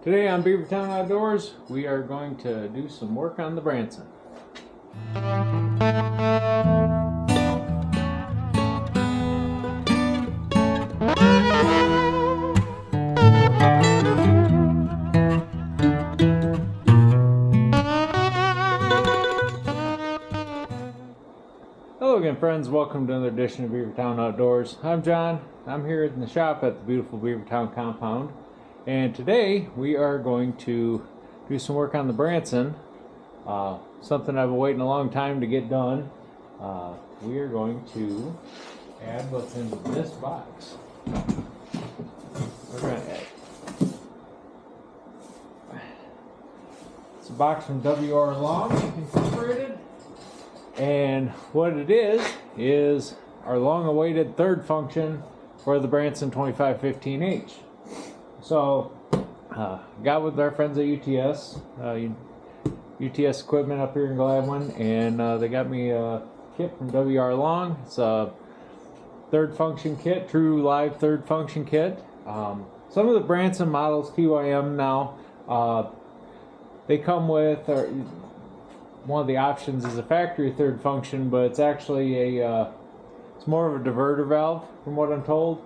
Today on Beavertown Outdoors, we are going to do some work on the Branson. Hello again, friends. Welcome to another edition of Beavertown Outdoors. I'm John. I'm here in the shop at the beautiful Beavertown compound. And today we are going to do some work on the Branson. Something I've been waiting a long time to get done. We are going to add what's in this box. We're going to add. It's a box from WR Long Incorporated. And what it is our long-awaited third function for the Branson 2515H. So, got with our friends at UTS, UTS equipment up here in Gladwin, and they got me a kit from WR Long. It's a third function kit, true live third function kit. Some of the Branson models, TYM now, they come with, one of the options is a factory third function, but it's actually it's more of a diverter valve from what I'm told.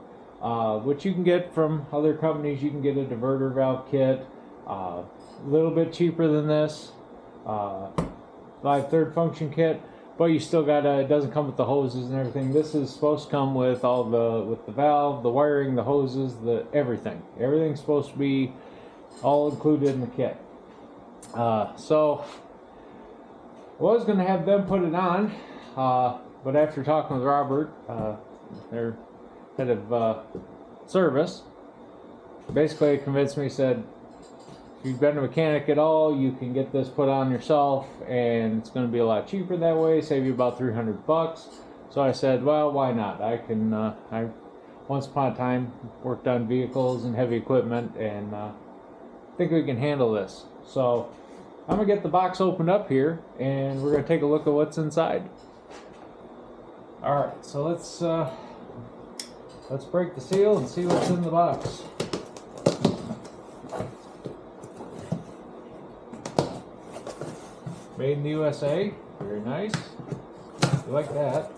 Which you can get from other companies. You can get a diverter valve kit, a little bit cheaper than this live third function kit, but you still gotta, it doesn't come with the hoses and everything. This is supposed to come with all with the valve, the wiring, the hoses, everything's supposed to be all included in the kit. So I was gonna have them put it on, but after talking with Robert, their head of service, basically convinced me, said, if you've been a mechanic at all, you can get this put on yourself, and it's going to be a lot cheaper that way, save you about $300. So I said, well, why not? I can, I once upon a time worked on vehicles and heavy equipment, and I think we can handle this. So I'm going to get the box opened up here, and we're going to take a look at what's inside. Alright, so let's break the seal and see what's in the box. Made in the USA. Very nice. You like that.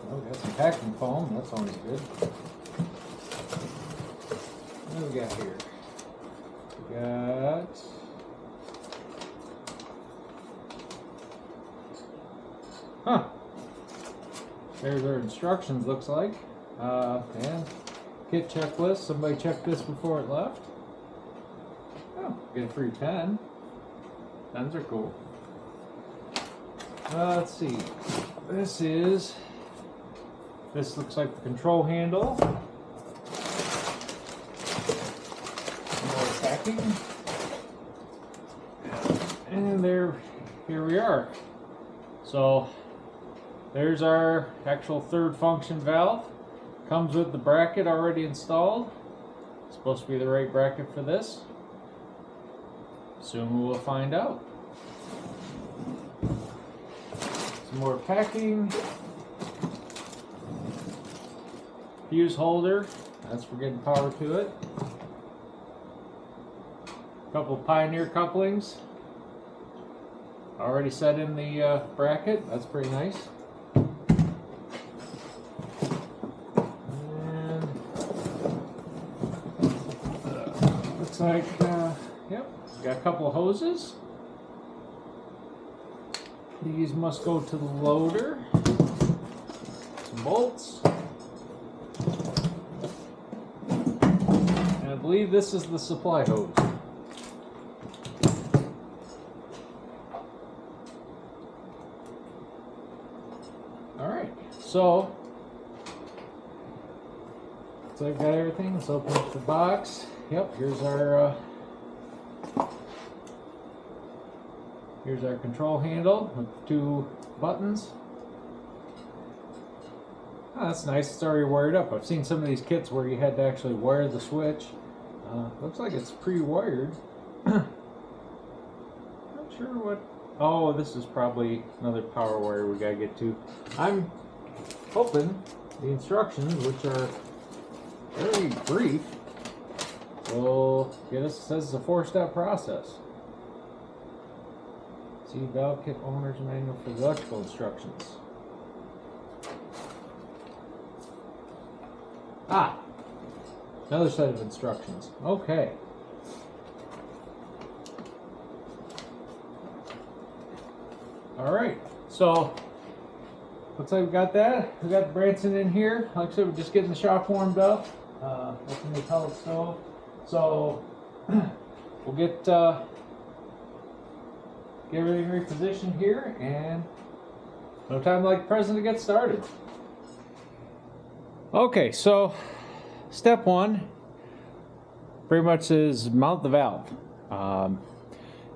Oh, we got some packing foam. That's always good. What do we got here? We got... Huh. There's our instructions, looks like. And kit checklist. Somebody checked this before it left. Oh, get a free pen. Pens are cool. Let's see. This looks like the control handle. More packing. And here we are. So, there's our actual third function valve. Comes with the bracket already installed. It's supposed to be the right bracket for this. Soon we will find out. Some more packing. Fuse holder. That's for getting power to it. A couple Pioneer couplings. Already set in the bracket. That's pretty nice. Looks like, yep, got a couple of hoses. These must go to the loader. Some bolts. And I believe this is the supply hose. Alright, so, I've got everything. Let's open up the box. Yep, here's our control handle with two buttons. Oh, that's nice. It's already wired up. I've seen some of these kits where you had to actually wire the switch. Looks like it's pre-wired. Not sure what. Oh, this is probably another power wire we gotta get to. I'm hoping the instructions, which are very brief, will get us, says it's a 4-step process. See valve kit owner's manual for the electrical instructions. Ah, another set of instructions. Okay. All right, so looks like we got that. We got the Branson in here. Like I said, we're just getting the shop warmed up. Open the pellet stove. So we'll get everything repositioned here, and no time like the present to get started. Okay, so step one pretty much is mount the valve.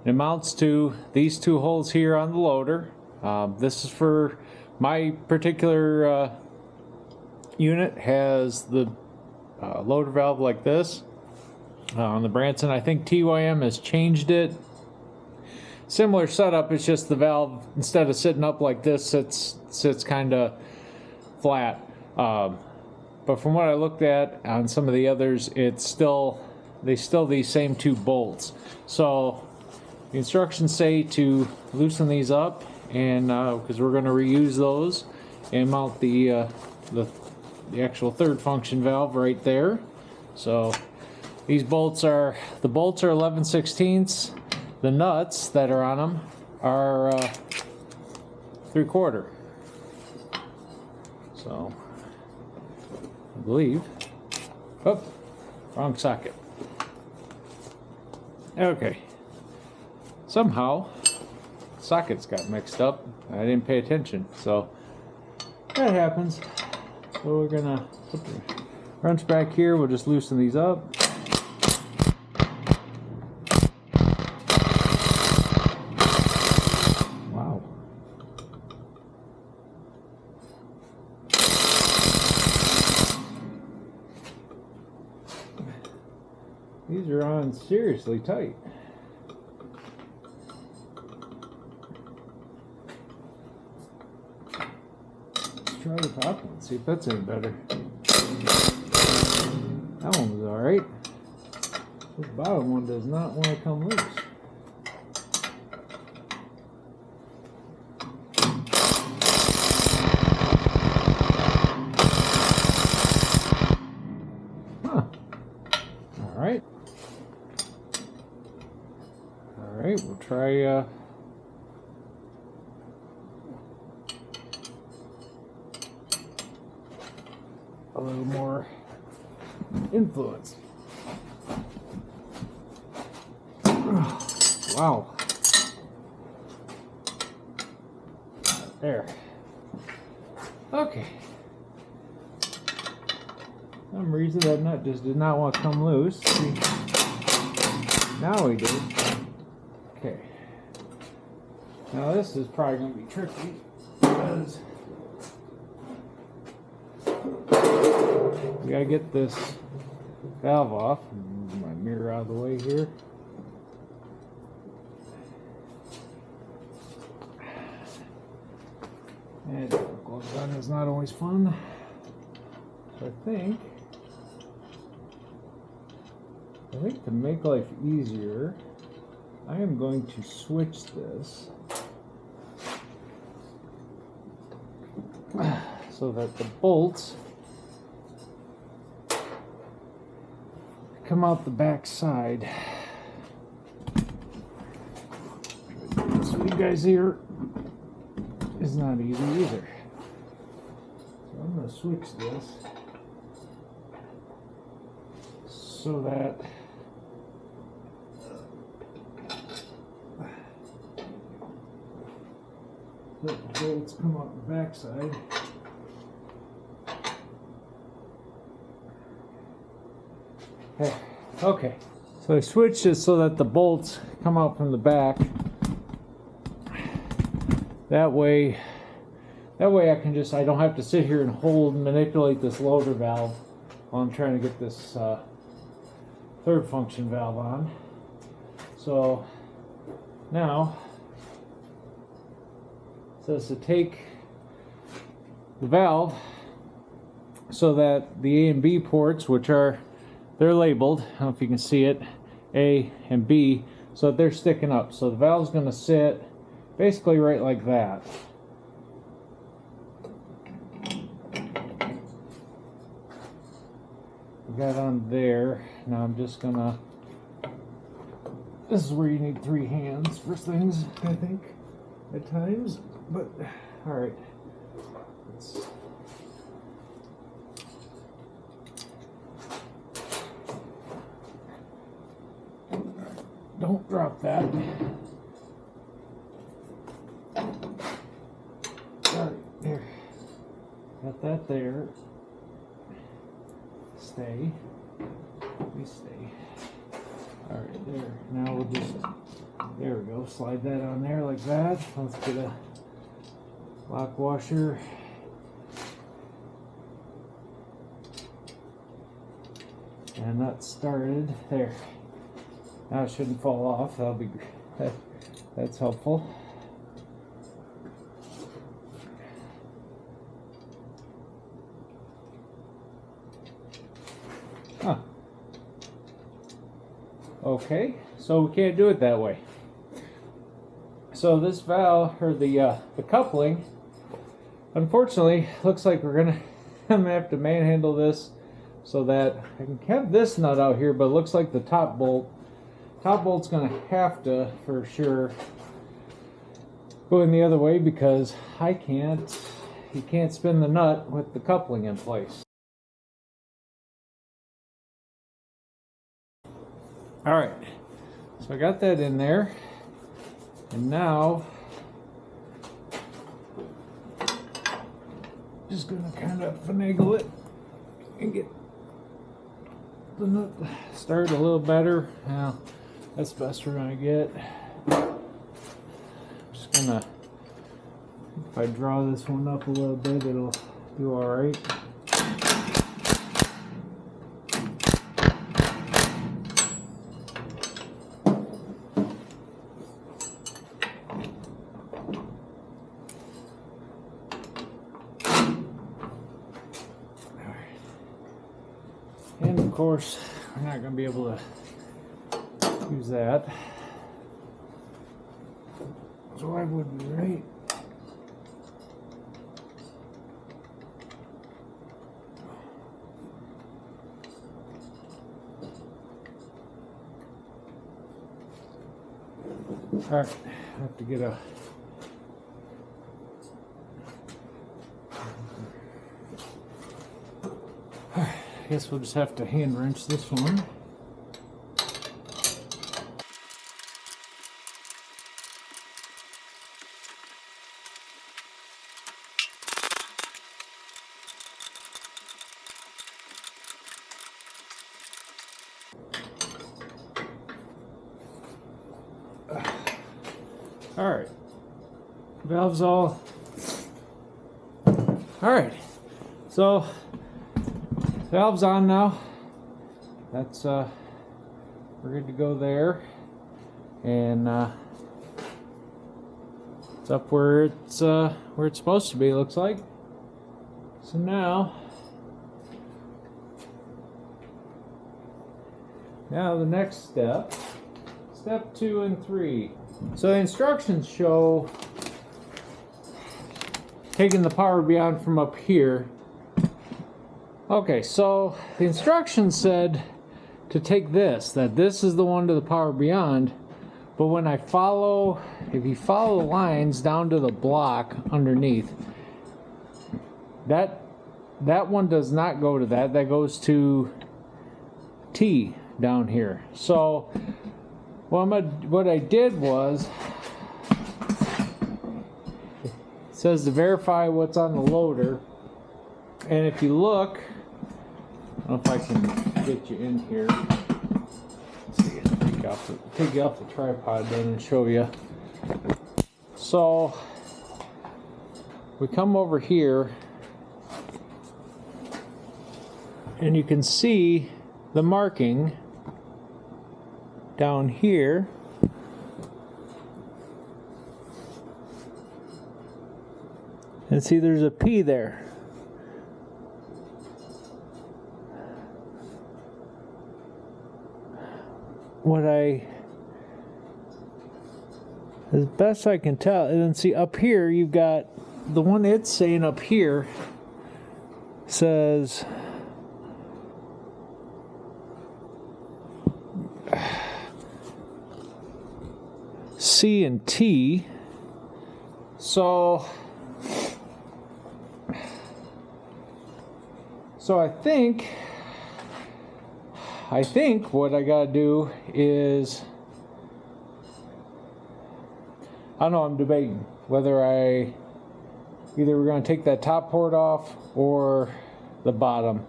It mounts to these 2 holes here on the loader. This is for my particular unit, has the loader valve like this. On the Branson, I think TYM has changed it. Similar setup, it's just the valve, instead of sitting up like this, sits kind of flat. But from what I looked at on some of the others, it's still these same 2 bolts. So the instructions say to loosen these up, and because we're going to reuse those, and mount the actual 3rd function valve right there. So these bolts are 11/16. The nuts that are on them are 3/4. So I believe. Oh, wrong socket. Okay. Somehow sockets got mixed up. I didn't pay attention, so that happens. So we're gonna put the wrench back here. We'll just loosen these up. Wow. These are on seriously tight. Try the top one, see if that's any better. That one was alright. This bottom one does not want to come loose. Huh. Alright. Alright, we'll try a little more influence. Wow. There. Okay. For some reason that nut just did not want to come loose. See? Now we did. Okay. Now this is probably going to be tricky because we gotta get this valve off. Move my mirror out of the way here. And glove gun is not always fun. So I think to make life easier, I am going to switch this so that the bolts come out the back side. This for you guys here is not easy either. So I'm going to switch this so that the bolts come out the back side. Okay, so I switched it so that the bolts come out from the back. That way I can just, I don't have to sit here and manipulate this loader valve while I'm trying to get this 3rd function valve on. So now it says to take the valve so that the A and B ports, which are they're labeled. I don't know if you can see it, A and B, so that they're sticking up. So the valve's going to sit basically right like that. We got on there. Now I'm just gonna, this is where you need 3 hands for things, I think, at times, but all right. Don't drop that. All right, there. Got that there. Stay. We stay. All right, there. Now we'll just, there we go. Slide that on there like that. Let's get a lock washer. And that started there. Now it shouldn't fall off. That'll be that's helpful. Huh. Okay, so we can't do it that way. So this valve, or the coupling, unfortunately, looks like we're I'm gonna have to manhandle this so that I can have this nut out here, but it looks like the top bolt's gonna have to, for sure, go in the other way because you can't spin the nut with the coupling in place. All right, so I got that in there, and now just gonna kind of finagle it and get the nut started a little better. Now that's the best we're gonna get. Just gonna, if I draw this one up a little bit, it'll do all right. And of course, we're not going to be able to use that. So I would be right. All right, I have to get a I guess we'll just have to hand wrench this one. All right, valves all right, so valve's on now. That's we're good to go there, and it's up where it's supposed to be, it looks like. So now the next step 2 and 3. So the instructions show taking the power beyond from up here. Okay, so the instructions said to take this, that this is the one to the power beyond, but when I follow, if you follow the lines down to the block underneath, that one does not go to that, that goes to T down here. So what I did was, it says to verify what's on the loader, and if you look, I don't know if I can get you in here. Let's see, take you off the tripod then and show you. So we come over here and you can see the marking down here. And see there's a P there. as best I can tell, and then see up here, you've got the one it's saying up here says C and T. So I think what I gotta do is, I don't know, I'm debating whether either we're gonna take that top port off or the bottom.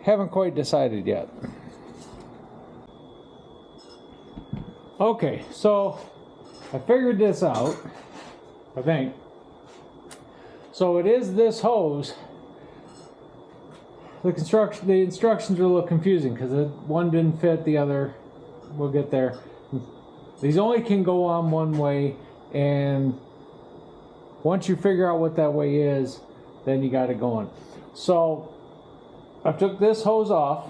Haven't quite decided yet. Okay, so I figured this out, I think. So it is this hose. The instructions are a little confusing because one didn't fit the other. We'll get there. These only can go on one way, and once you figure out what that way is, then you got it going. So I took this hose off.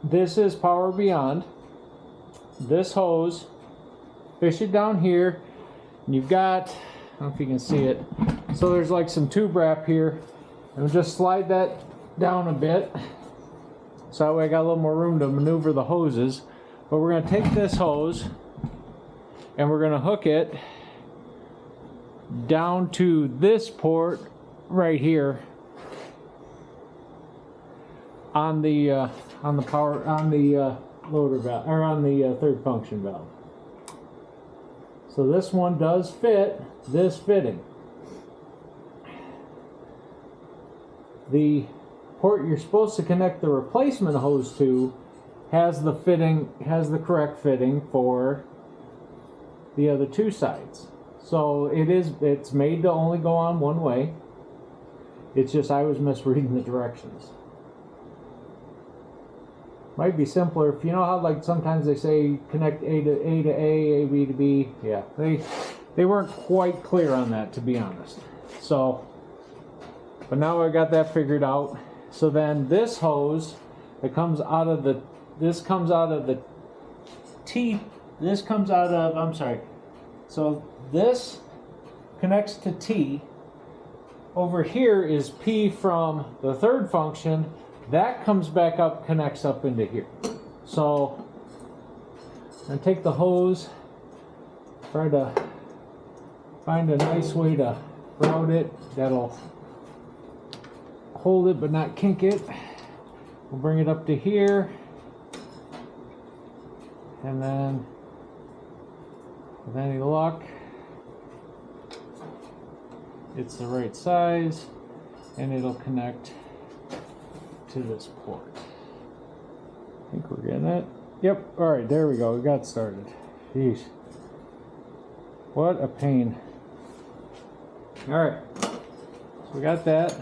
This is Power Beyond. This hose, fish it down here, and you've got, I don't know if you can see it, so there's like some tube wrap here, and we'll just slide that down a bit so that way I got a little more room to maneuver the hoses. But we're going to take this hose and we're going to hook it down to this port right here on the loader valve, or on the third function valve. So this one does fit this fitting. The port you're supposed to connect the replacement hose to has the correct fitting for the other two sides. So it's made to only go on one way. It's just I was misreading the directions. Might be simpler if you know how like sometimes they say connect A to A, B to B. Yeah, they weren't quite clear on that, to be honest. So, but now I got that figured out. So then this hose that comes out of the so this connects to T. Over here is P from the third function. That comes back up, connects up into here. So I take the hose, try to find a nice way to route it that'll hold it but not kink it. We'll bring it up to here, and then with any luck it's the right size and it'll connect to this port. I think we're getting it. Yep, alright, there we go. We got started. Jeez. What a pain. Alright. So we got that.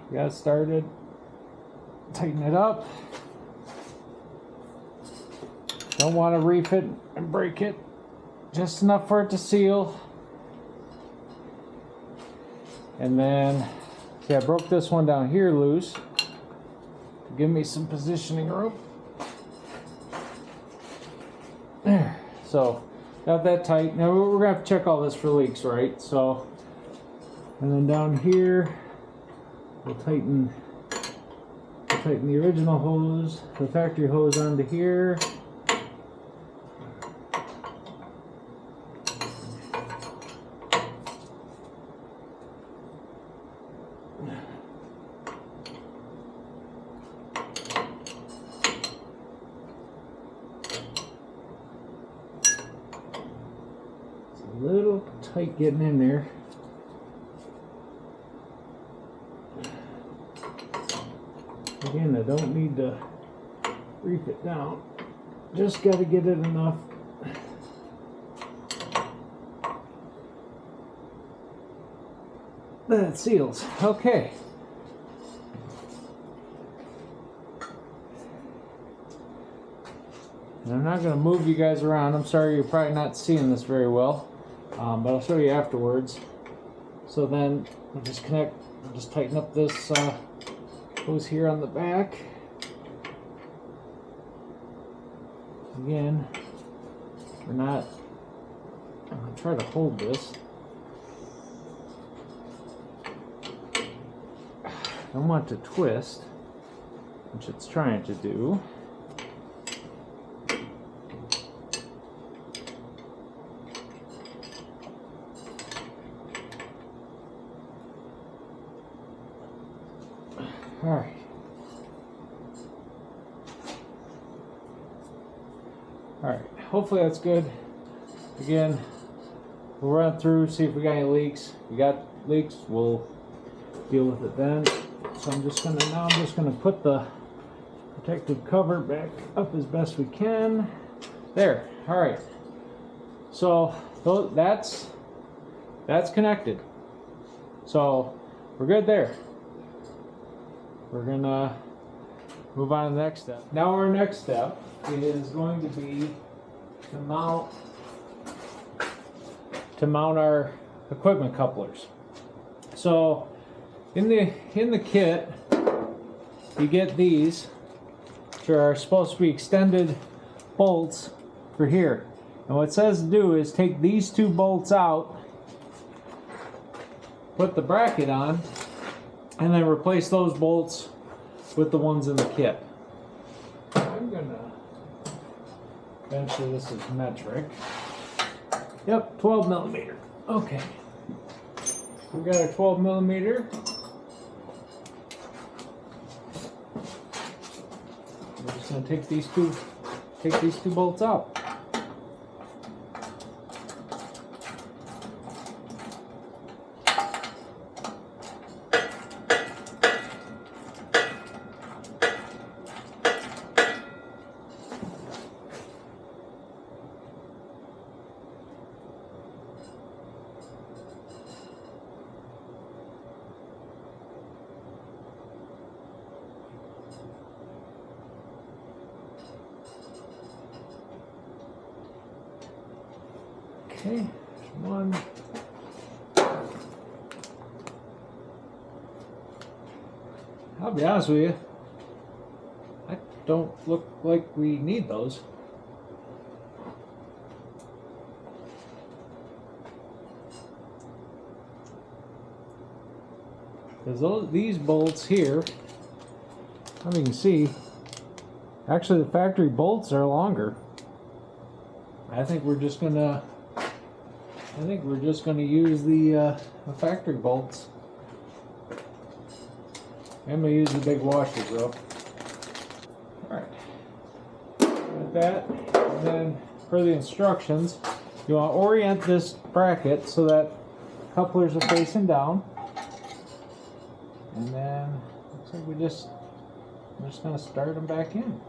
We got it started. Tighten it up. Don't want to reef it and break it. Just enough for it to seal. And then, see, I broke this one down here loose to give me some positioning room. There. So, got that tight. Now we're going to have to check all this for leaks, right? So, and then down here, we'll tighten the original hose, the factory hose onto here. It's a little tight getting in there. Again, I don't need to reef it down. Just got to get it enough. That seals. Okay. And I'm not going to move you guys around. I'm sorry you're probably not seeing this very well, but I'll show you afterwards. So then we'll just tighten up this hose here on the back. Again, we're not, I'm going to try to hold this. I don't want to twist, which it's trying to do. Alright. Alright, hopefully that's good. Again, we'll run through, see if we got any leaks. If we got leaks, we'll deal with it then. So I'm just gonna put the protective cover back up as best we can. There, alright. So that's connected. So we're good there. We're gonna move on to the next step. Now our next step is going to be to mount our equipment couplers. So in the kit you get these, which are supposed to be extended bolts for here. And what it says to do is take these two bolts out, put the bracket on, and then replace those bolts with the ones in the kit. I'm gonna, eventually this is metric. Yep, 12 millimeter. Okay. We got our 12 millimeter. We're just gonna take these two bolts out. Okay, one. I'll be honest with you, I don't look like we need those. Because these bolts here, as you can see, actually the factory bolts are longer. I think we're just gonna use the factory bolts. I'm gonna use the big washers though. Alright. With that, and then for the instructions, you want to orient this bracket so that couplers are facing down. And then looks like we're just gonna start them back in.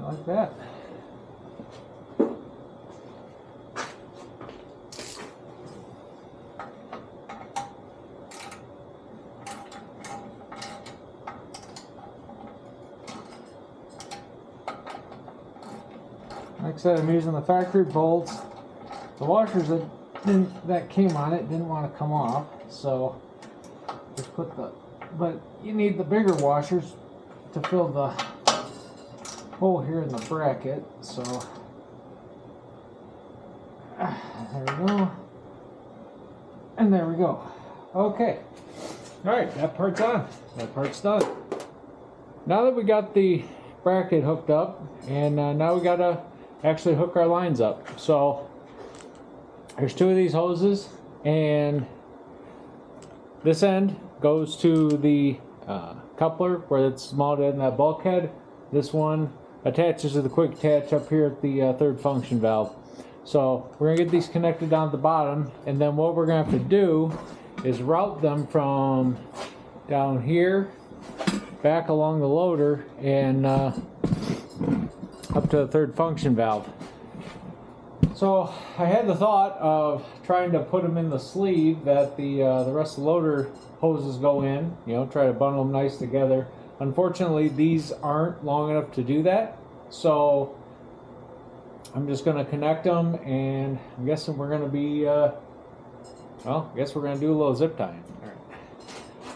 Like that. Like I said, I'm using the factory bolts. The washers that came on it didn't want to come off, so just put but you need the bigger washers to fill the hole here in the bracket, so there we go, and there we go. Okay, all right, that part's on, that part's done. Now that we got the bracket hooked up, and now we gotta actually hook our lines up. So there's two of these hoses, and this end goes to the coupler where it's mounted in that bulkhead. This one attaches to the quick attach up here at the third function valve. So we're gonna get these connected down at the bottom, and then what we're gonna have to do is route them from down here back along the loader and up to the third function valve. So I had the thought of trying to put them in the sleeve that the rest of the loader hoses go in, you know, try to bundle them nice together. Unfortunately, these aren't long enough to do that, so I'm just going to connect them, and I'm guessing we're going to be Well, I guess we're going to do a little zip tying. All right.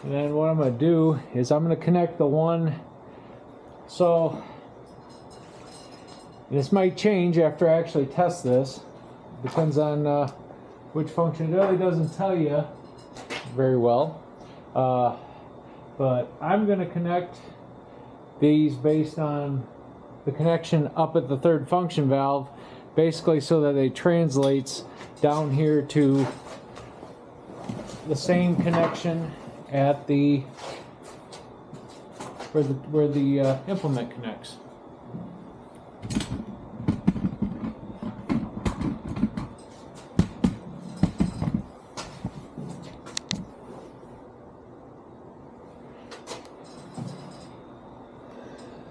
And then what I'm going to do is I'm going to connect the one. So this might change after I actually test this. Depends on which function. It really doesn't tell you very well. But I'm going to connect these based on the connection up at the third function valve, basically so that it translates down here to the same connection at the where the implement connects.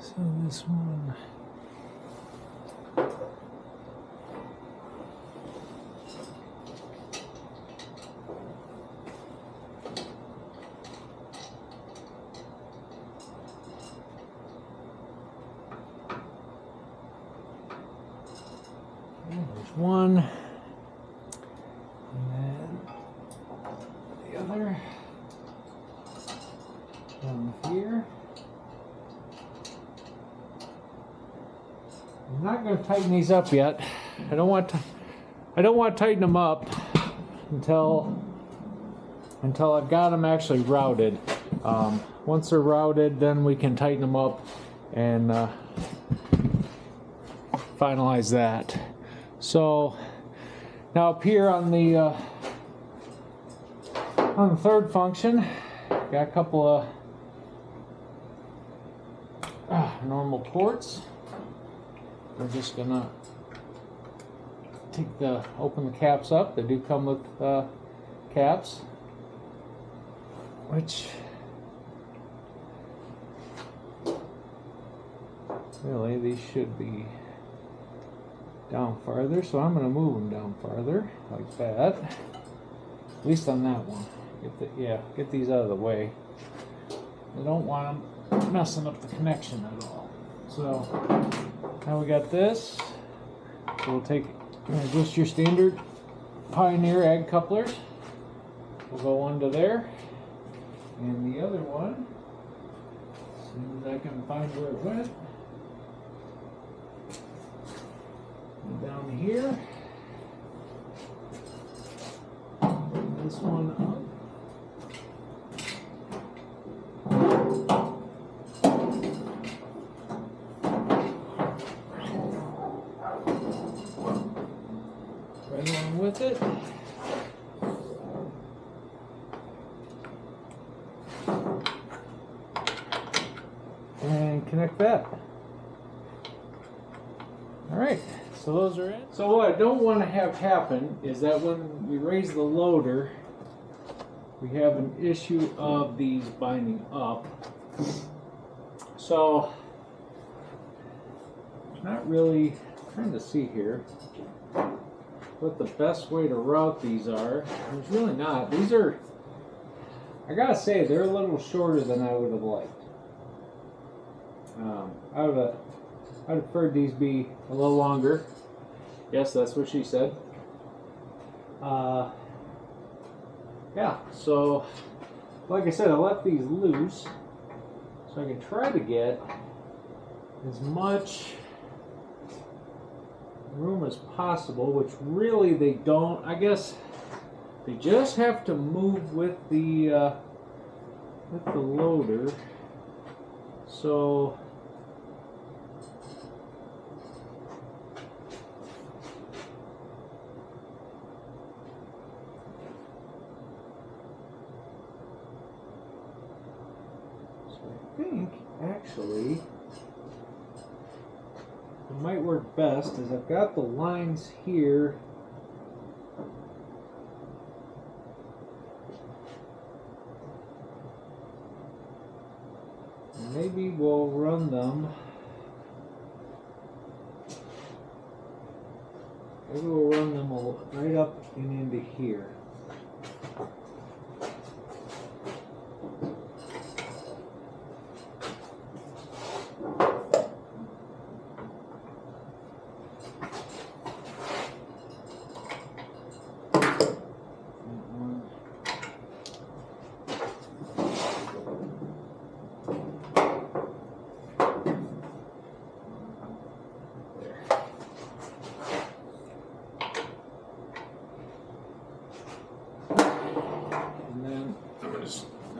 So this one. There's one, and then the other down here. I'm not going to tighten these up yet. I don't want to tighten them up until I've got them actually routed. Once they're routed, then we can tighten them up and finalize that. So now up here on the third function, got a couple of normal ports. We're just gonna open the caps up. They do come with caps, which really these should be down farther, so I'm going to move them down farther like that, at least on that one. Get these out of the way. I don't want them messing up the connection at all. So now we got this, so we'll take just your standard Pioneer ag couplers. We'll go one to there, and the other one, as soon as I can find where it went, down here. Bring this one up. Right along with it. And connect that. All right. So those are in. So what I don't want to have happen is that when we raise the loader, we have an issue of these binding up. So not really trying to see here what the best way to route these are. There's really not. These are, I gotta say, they're a little shorter than I would have liked. I'd preferred these be a little longer. Yes, that's what she said. Yeah, so like I said, I left these loose so I can try to get as much room as possible, which really they don't. I guess they just have to move with the loader. So I think actually it might work best is I've got the lines here. Maybe we'll run them. Maybe we'll run them right up and into here.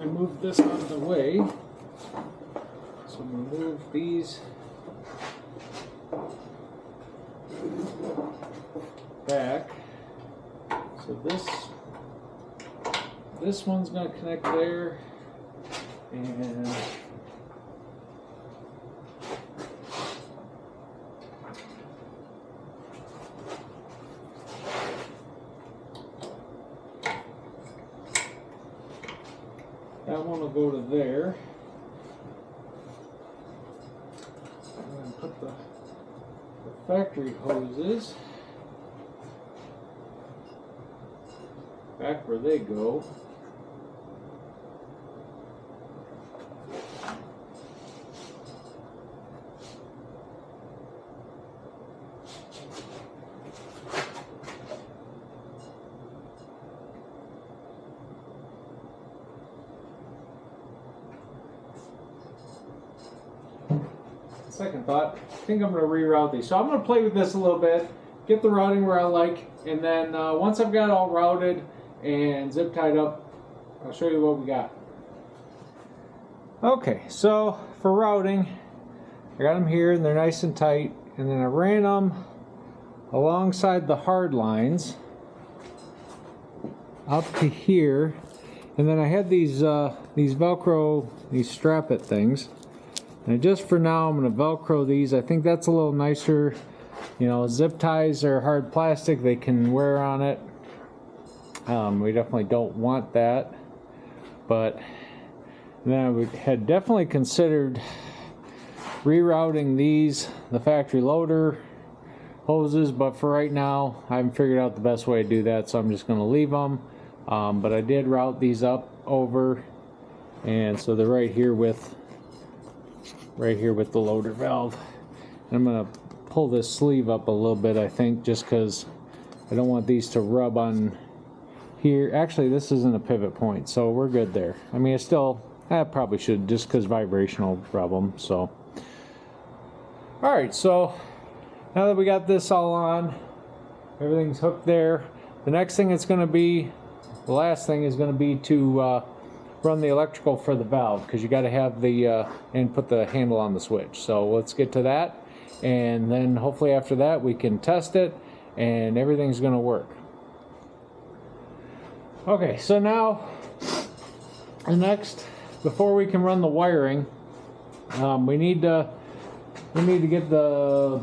I moved this out of the way. So I'm going to move these back. So this one's going to connect there, and that one will go to there. And then put the factory hoses back where they go. Second thought, I think I'm going to reroute these. So I'm going to play with this a little bit, get the routing where I like, and then once I've got it all routed and zip tied up, I'll show you what we got. Okay, so for routing, I got them here and they're nice and tight, and then I ran them alongside the hard lines up to here, and then I had these Velcro, these strap-it things. And just for now, I'm going to Velcro these. I think that's a little nicer. You know, zip ties are hard plastic. They can wear on it. We definitely don't want that. But then I had definitely considered rerouting these, the factory loader hoses. But for right now, I haven't figured out the best way to do that. So I'm just going to leave them. But I did route these up over. And so they're right here with the loader valve. And I'm going to pull this sleeve up a little bit, I think, just because I don't want these to rub on here. Actually, this isn't a pivot point, so we're good there. I mean, I probably should, just because vibration will rub them. So, all right, so now that we got this all on, everything's hooked there, the next thing it's going to be, the last thing is going to be to run the electrical for the valve, because you got to have the and put the handle on the switch. So let's get to that, and then hopefully after that we can test it and everything's going to work. Okay, so now the next, before we can run the wiring, we need to get the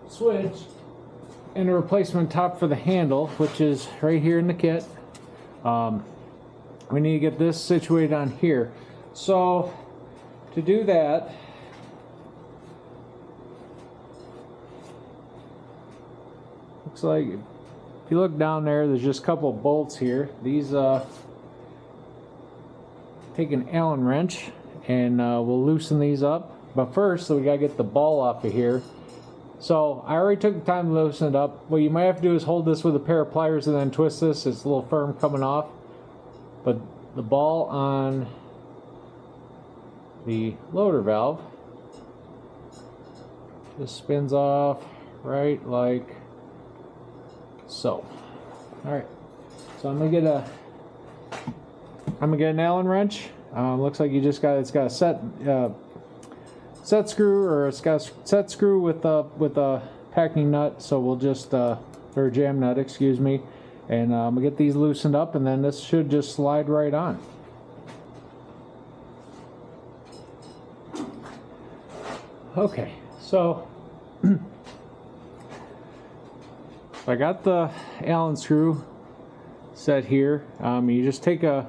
switch and a replacement top for the handle, which is right here in the kit. We need to get this situated on here. So to do that, looks like if you look down there, there's just a couple of bolts here. These take an Allen wrench and we'll loosen these up. But first, so we gotta get the ball off of here. So I already took the time to loosen it up. What you might have to do is hold this with a pair of pliers and then twist this. It's a little firm coming off. But the ball on the loader valve just spins off right like so. All right, so I'm gonna get an Allen wrench. Looks like it's got a set screw, or it's got a set screw with a packing nut. So we'll just or jam nut, excuse me. And I'm going to get these loosened up, and then this should just slide right on. Okay, so I got the Allen screw set here. You just take a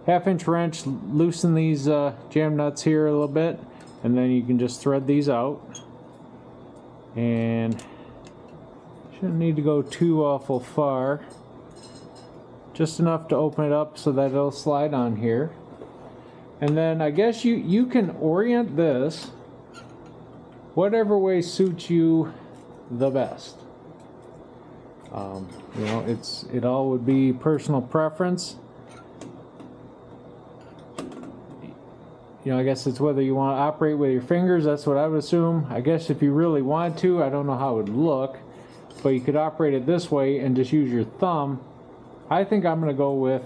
1/2 inch wrench, loosen these jam nuts here a little bit, and then you can just thread these out. And shouldn't need to go too awful far. Just enough to open it up so that it'll slide on here. And then I guess you can orient this whatever way suits you the best. You know, it all would be personal preference. You know, I guess it's whether you want to operate with your fingers. That's what I would assume. I guess if you really want to, I don't know how it would look, but you could operate it this way and just use your thumb. I think I'm going to go with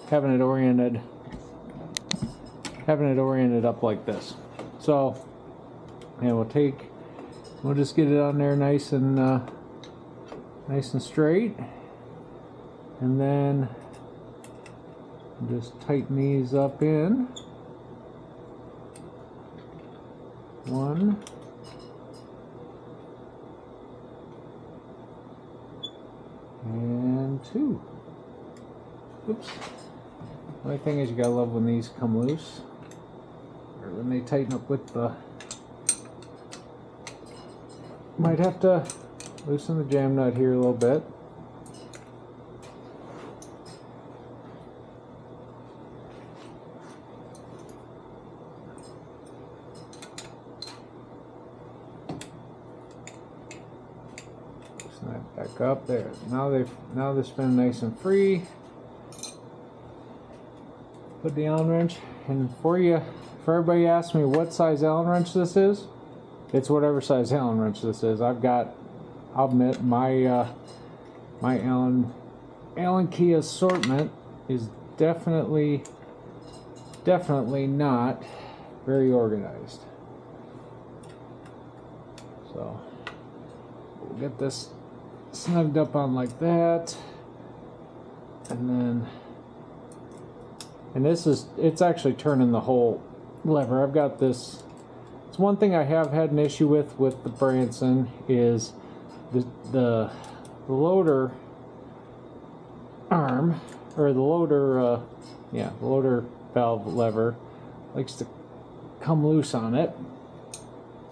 having it oriented having it oriented up like this. So, and we'll just get it on there nice and straight, and then just tighten these up in. 1, and 2. Oops. The only thing is, you gotta love when these come loose, or when they tighten up with the. Might have to loosen the jam nut here a little bit. Snap back up there. Now they're spinning nice and free. Put the Allen wrench, and for everybody asks me what size Allen wrench this is, it's whatever size Allen wrench this is. I'll admit my my Allen key assortment is definitely not very organized. So we'll get this snugged up on like that, and it's actually turning the whole lever. I've got this. It's one thing I have had an issue with the Branson is the loader arm, or the loader the loader valve lever likes to come loose on it.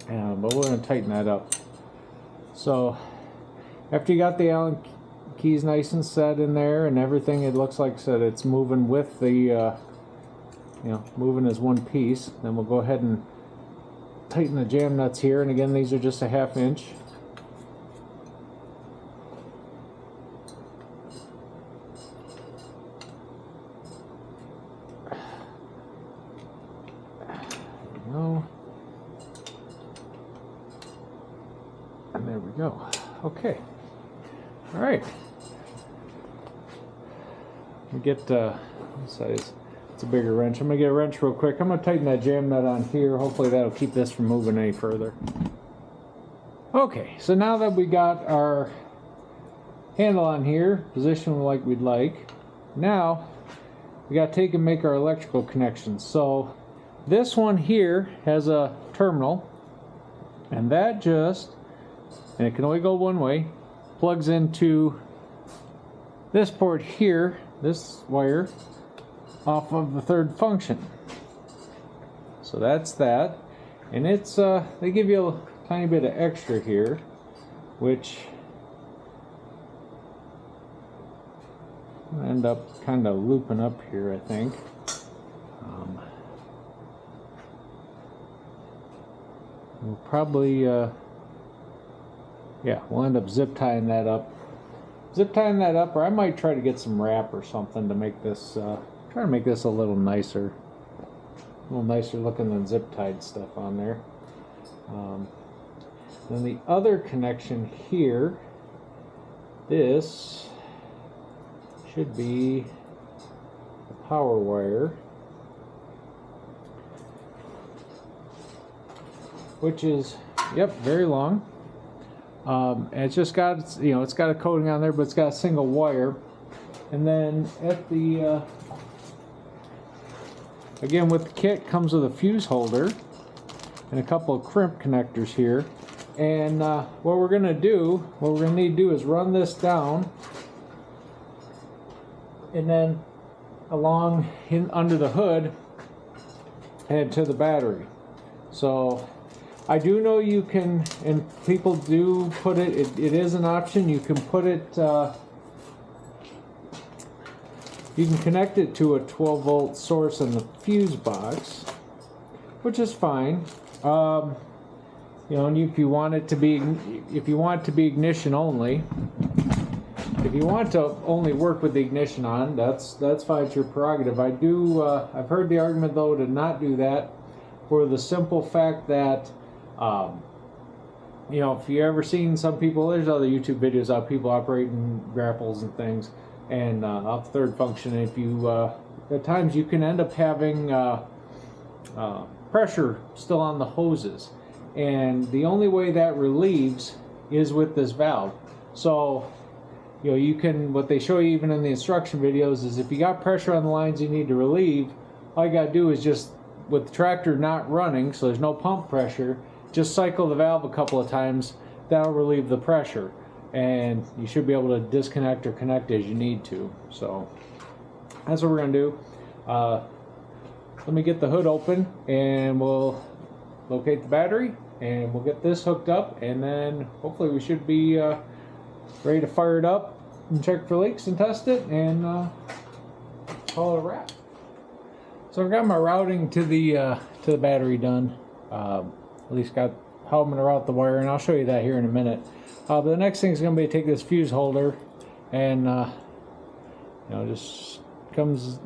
But we're going to tighten that up. So after you got the Allen keys nice and set in there and everything, it looks like that it's moving with the moving as one piece. Then we'll go ahead and tighten the jam nuts here, and again, these are just a 1/2 inch. There we go. And there we go. Okay. All right. We get size. It's a bigger wrench. I'm gonna get a wrench real quick. I'm gonna tighten that jam nut on here. Hopefully that'll keep this from moving any further. Okay, so now that we got our handle on here, positioned like we'd like, now we gotta take and make our electrical connections. So this one here has a terminal, and that and it can only go one way, plugs into this port here, this wire, off of the 3rd function. So that's that, and it's they give you a tiny bit of extra here, which will end up kind of looping up here, I think. We'll probably we'll end up zip tying that up, or I might try to get some wrap or something to make this try to make this a little nicer looking than zip tied stuff on there. Then the other connection here, this should be the power wire, which is very long. And it's just got it's got a coating on there, but it's got a single wire. And then at the again, with the kit comes with a fuse holder and a couple of crimp connectors here. And what we're going to need to do is run this down, and then along under the hood and to the battery. So I do know you can, and people do put it is an option, you can put it, you can connect it to a 12-volt source in the fuse box, which is fine. And if you want it to be, ignition only, if you want to only work with the ignition on, that's fine. It's your prerogative. I've heard the argument though to not do that, for the simple fact that if you ever seen some people, there's other YouTube videos of people operating grapples and things, and off 3rd function, if you at times you can end up having pressure still on the hoses, and the only way that relieves is with this valve. So you can, what they show you even in the instruction videos is if you got pressure on the lines you need to relieve, all you got to do is just, with the tractor not running, so there's no pump pressure, just cycle the valve a couple of times. That'll relieve the pressure, and you should be able to disconnect or connect as you need to. So that's what we're going to do. Let me get the hood open and we'll locate the battery and we'll get this hooked up, and then hopefully we should be ready to fire it up and check for leaks and test it and call it a wrap. So I've got my routing to the battery done. At least got how I'm going to route the wire, and I'll show you that here in a minute. But the next thing is going to be to take this fuse holder and just comes,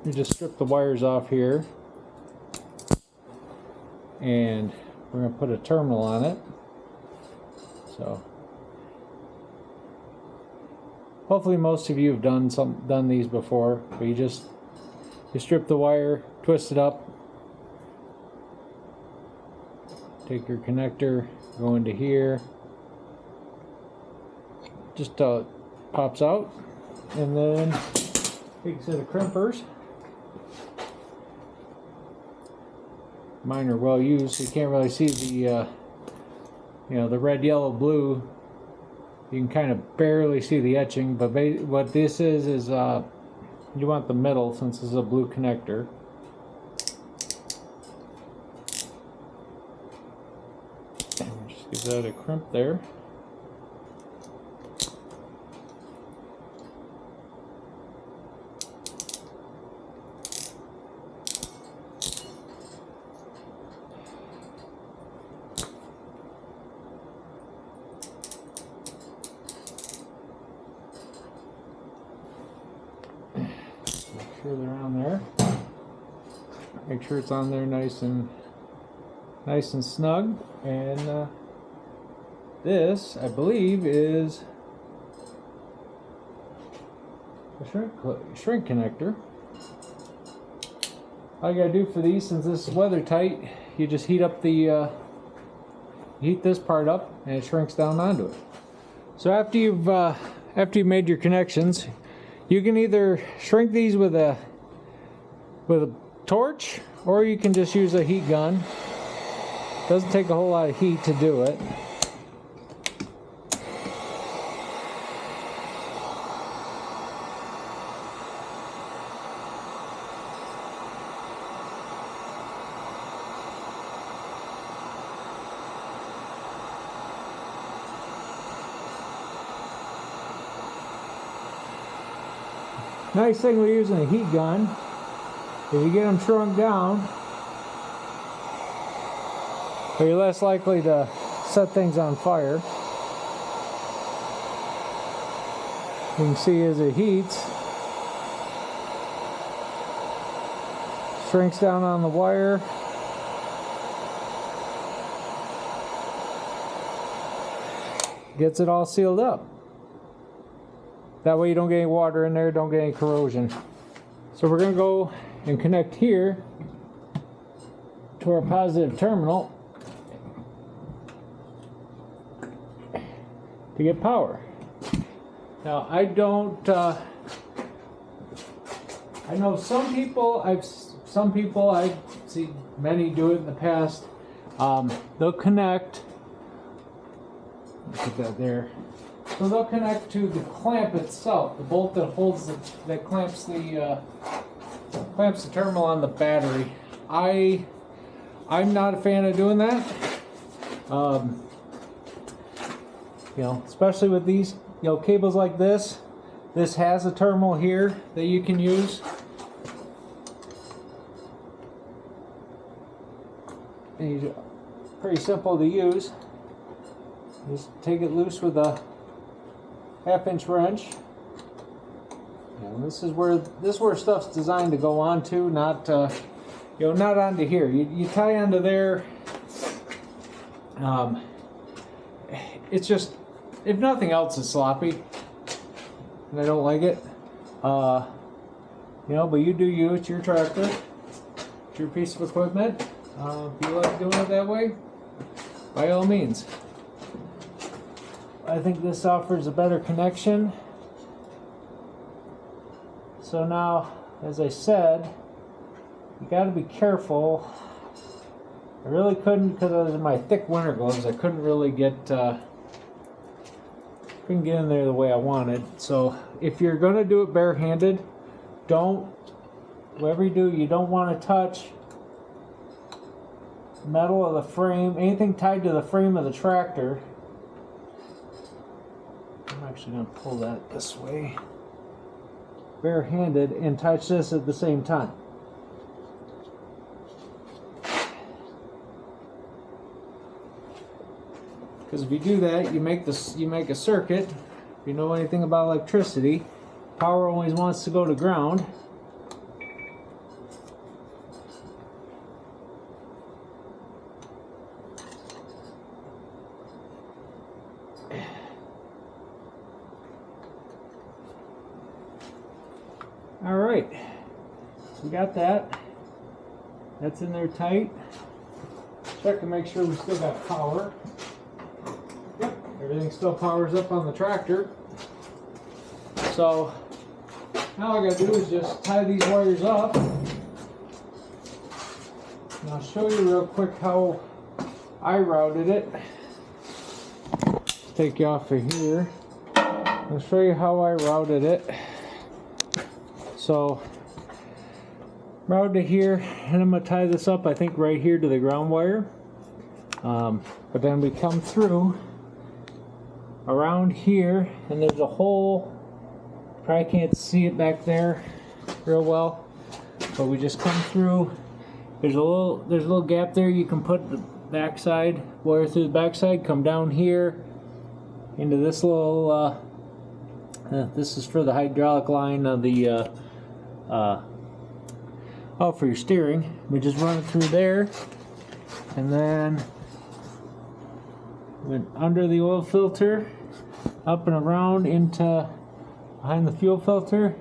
you just strip the wires off here, and we're going to put a terminal on it. So hopefully most of you have done these before, but you strip the wire, twist it up, take your connector, go into here, just pops out, and then take a set of crimpers. Mine are well used, so you can't really see the the red, yellow, blue. You can kind of barely see the etching, but what this is you want the middle, since this is a blue connector. And just give that a crimp there. Make sure they're on there. Make sure it's on there nice and snug. And this, I believe, is a shrink connector. All you gotta do for these, since this is weather tight, you just heat up heat this part up, and it shrinks down onto it. So after you've made your connections, you can either shrink these with a torch, or you can just use a heat gun. Doesn't take a whole lot of heat to do it. Nice thing with using a heat gun, if you get them shrunk down, you're less likely to set things on fire. You can see as it heats, shrinks down on the wire. Gets it all sealed up. That way you don't get any water in there, don't get any corrosion. So we're going to go and connect here to our positive terminal to get power. Now I know some people I've seen many do it in the past. They'll connect, put that there. So they'll connect to the clamp itself, the bolt that holds that clamps the terminal on the battery. I'm not a fan of doing that. Especially with these cables like this. This has a terminal here that you can use. And pretty simple to use. Just take it loose with a 1/2-inch wrench. And this is where stuff's designed to go onto, not not onto here. You tie onto there. It's just, if nothing else, it's sloppy, and I don't like it. But you do you. It's your tractor. your piece of equipment. If you like doing it that way, by all means. I think this offers a better connection. So now, as I said, you got to be careful. I really couldn't, because of my thick winter gloves, I couldn't really couldn't get in there the way I wanted. So if you're going to do it barehanded, whatever you do, you don't want to touch metal of the frame, anything tied to the frame of the tractor. I'm actually going to pull that this way, barehanded, and touch this at the same time. Because if you do that, you make a circuit. If you know anything about electricity, power always wants to go to ground. All right, so we got that. That's in there tight. Check to make sure we still got power. Yep, everything still powers up on the tractor. So now all I gotta do is just tie these wires up. And I'll show you real quick how I routed it. Let's take you off of here. I'll show you how I routed it. So, routed to here, and I'm going to tie this up, I think, right here to the ground wire. But then we come through around here, and there's a hole. Probably can't see it back there real well, but we just come through. There's a little gap there. You can put the backside wire through the backside, come down here into this little. This is for the hydraulic line of the. For your steering. We just run it through there, and then went under the oil filter, up and around into behind the fuel filter,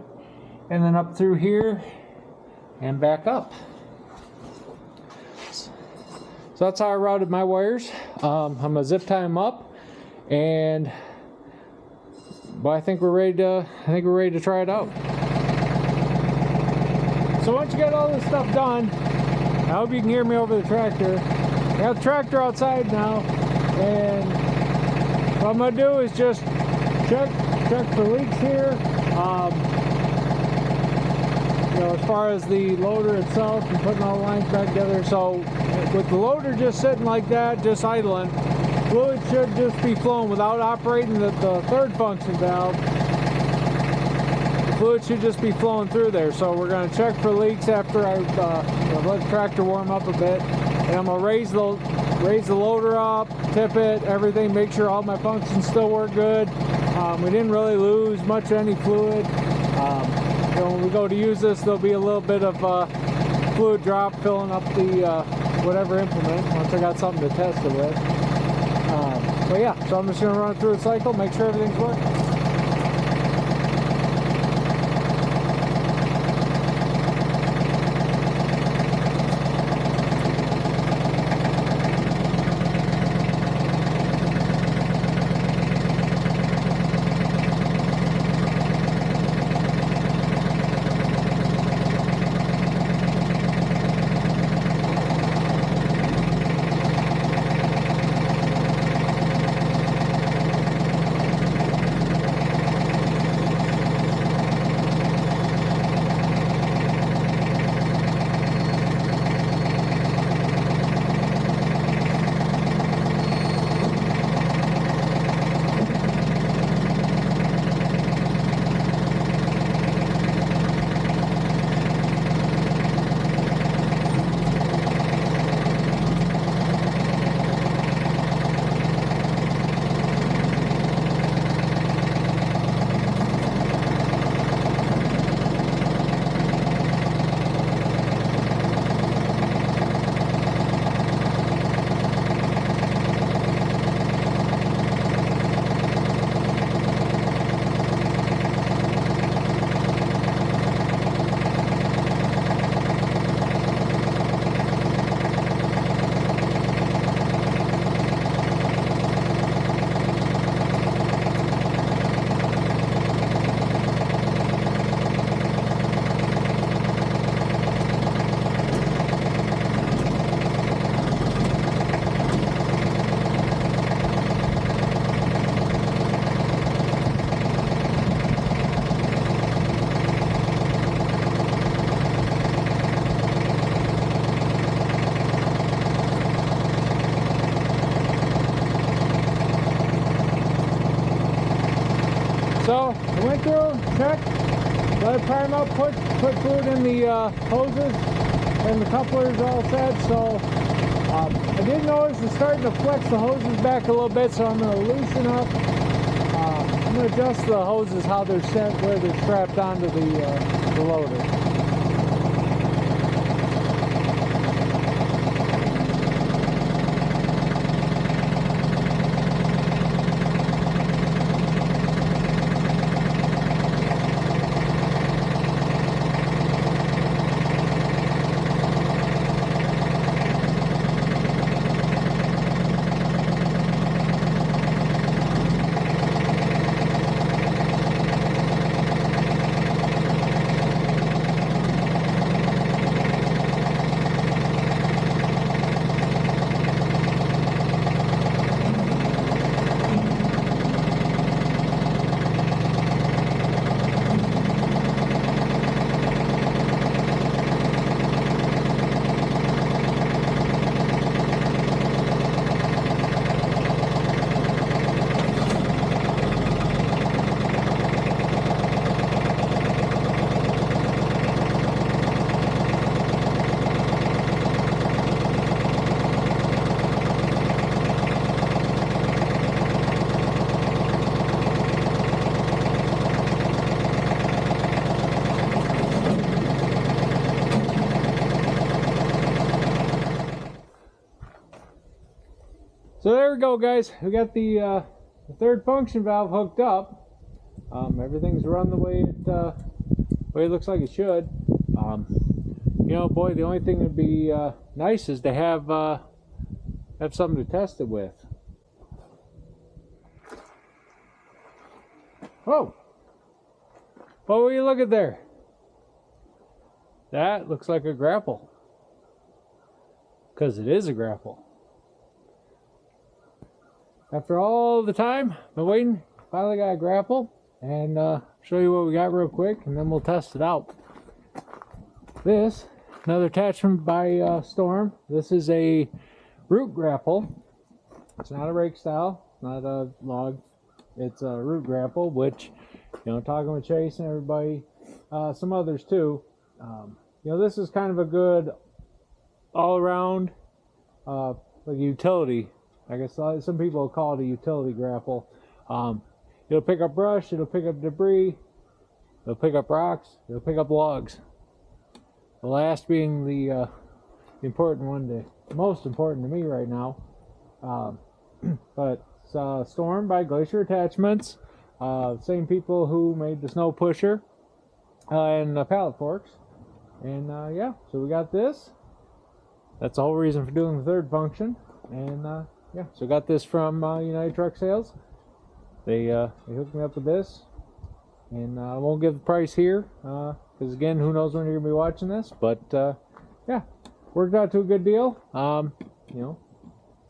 and then up through here and back up. So that's how I routed my wires. I'm gonna zip tie them up, and I think we're ready to try it out. So once you get all this stuff done, I hope you can hear me over the tractor. I got the tractor outside now, and what I'm gonna do is just check for leaks here. As far as the loader itself and putting all the lines back together. So with the loader just sitting like that, just idling, fluid should just be flowing without operating the third function valve. Fluid should just be flowing through there. So we're going to check for leaks after I let the tractor warm up a bit, and I'm going to raise the loader up, tip it, everything, make sure all my functions still work good. We didn't really lose much of any fluid. When we go to use this, there'll be a little bit of fluid drop filling up the whatever implement once I got something to test it with. But yeah, so I'm just going to run it through a cycle, make sure everything's working. I went through, checked, let it prime up, put fluid in the hoses, and the couplers all set. So I did notice it's starting to flex the hoses back a little bit, so I'm going to loosen up. I'm going to adjust the hoses how they're set, where they're strapped onto the loader. So there we go, guys. We got the third function valve hooked up. Everything's run the way it looks like it should. You know, boy, the only thing that'd be nice is to have something to test it with. Oh, what will you look at there? That looks like a grapple, because it is a grapple. After all the time been waiting, finally got a grapple, and show you what we got real quick, and then we'll test it out. This, another attachment by Storm. This is a root grapple. It's not a rake style, not a log. It's a root grapple, which, you know, talking with Chase and everybody, some others too. You know, this is kind of a good all-around like utility. I guess some people will call it a utility grapple. It'll pick up brush, it'll pick up debris, it'll pick up rocks, it'll pick up logs. The last being the important one, the most important to me right now. But it's Storm by Glacier Attachments. Same people who made the snow pusher and the pallet forks. And yeah, so we got this. That's the whole reason for doing the third function. And yeah, so got this from United Truck Sales. They hooked me up with this, and I won't give the price here because again, who knows when you're gonna be watching this. But yeah, worked out to a good deal. You know,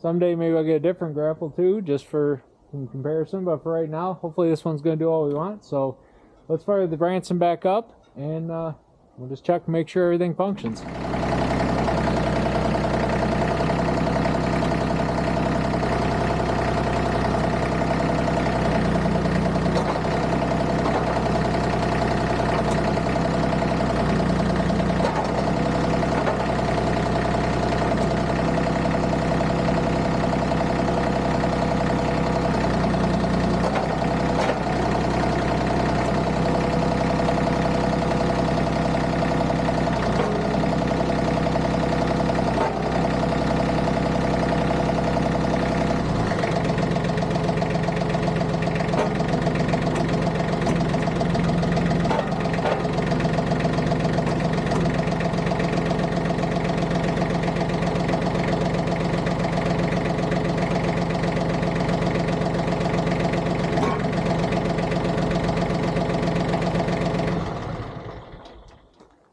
someday maybe I'll get a different grapple too, just for in comparison. But for right now, hopefully this one's gonna do all we want. So let's fire the Branson back up, and we'll just check and make sure everything functions.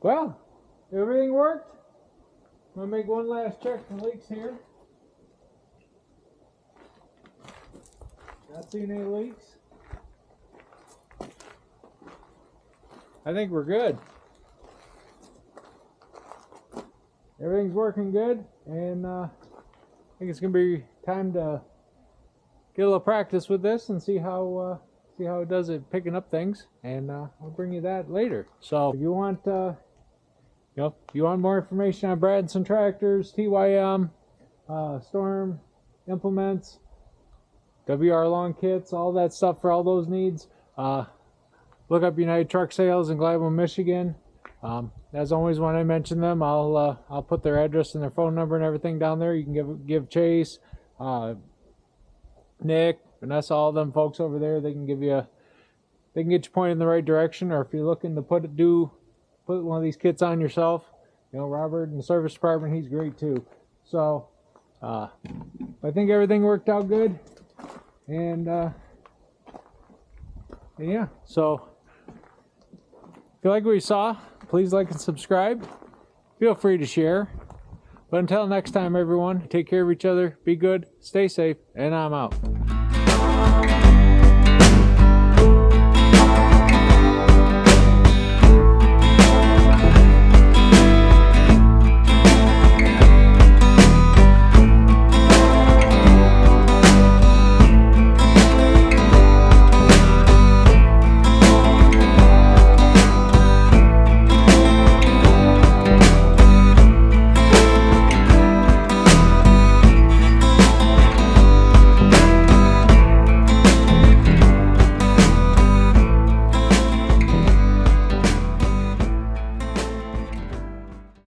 Well, everything worked. I'm going to make one last check for leaks here. Not seeing any leaks. I think we're good. Everything's working good, and I think it's going to be time to get a little practice with this and see how see how it does at picking up things, and I'll bring you that later. So if you want, if you want more information on Branson tractors, TYM, Storm implements, WR lawn kits, all that stuff for all those needs, look up United Truck Sales in Gladwin, Michigan. As always, when I mention them, I'll put their address and their phone number and everything down there. You can give Chase, Nick, Vanessa, all them folks over there. They can get you pointed in the right direction. Or if you're looking to put one of these kits on yourself, Robert in the service department, he's great too. So I think everything worked out good, and yeah. So if you like what you saw, please like and subscribe. Feel free to share. But until next time, everyone, take care of each other, be good, stay safe, and I'm out.